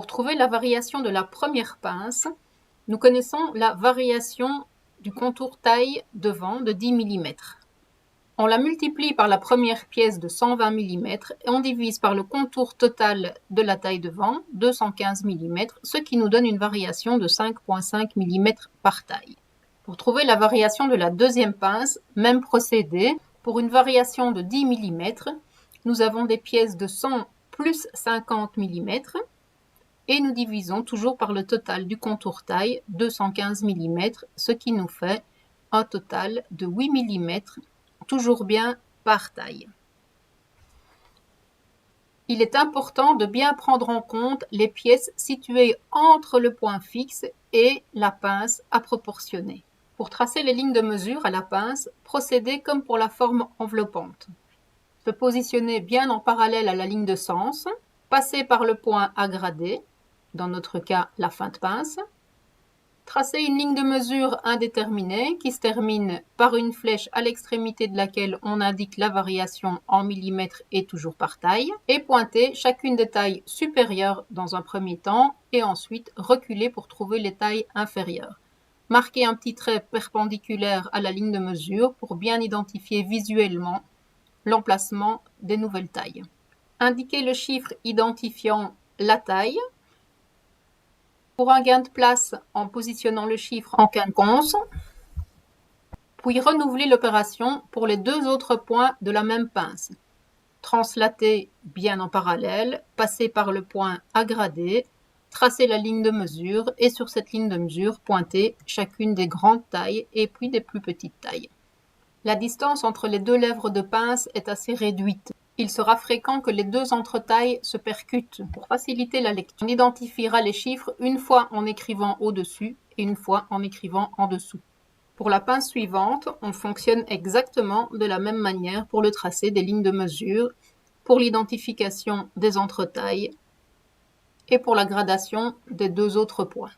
Pour trouver la variation de la première pince, nous connaissons la variation du contour taille devant de 10 mm. On la multiplie par la première pièce de 120 mm et on divise par le contour total de la taille devant, 215 mm, ce qui nous donne une variation de 5,5 mm par taille. Pour trouver la variation de la deuxième pince, même procédé. Pour une variation de 10 mm, nous avons des pièces de 100 plus 50 mm et nous divisons toujours par le total du contour taille, 215 mm, ce qui nous fait un total de 8 mm, toujours bien par taille. Il est important de bien prendre en compte les pièces situées entre le point fixe et la pince à proportionner. Pour tracer les lignes de mesure à la pince, procédez comme pour la forme enveloppante. Se positionner bien en parallèle à la ligne de sens, passer par le point à grader, dans notre cas la fin de pince, tracer une ligne de mesure indéterminée qui se termine par une flèche à l'extrémité de laquelle on indique la variation en millimètres et toujours par taille, et pointer chacune des tailles supérieures dans un premier temps et ensuite reculer pour trouver les tailles inférieures. Marquez un petit trait perpendiculaire à la ligne de mesure pour bien identifier visuellement l'emplacement des nouvelles tailles. Indiquez le chiffre identifiant la taille. Pour un gain de place, en positionnant le chiffre en quinconce, puis renouveler l'opération pour les deux autres points de la même pince. Translater bien en parallèle, passer par le point à grader, tracer la ligne de mesure et sur cette ligne de mesure, pointer chacune des grandes tailles et puis des plus petites tailles. La distance entre les deux lèvres de pince est assez réduite. Il sera fréquent que les deux entretailles se percutent. Pour faciliter la lecture, on identifiera les chiffres une fois en écrivant au-dessus et une fois en écrivant en dessous. Pour la pince suivante, on fonctionne exactement de la même manière pour le tracé des lignes de mesure, pour l'identification des entretailles et pour la gradation des deux autres points.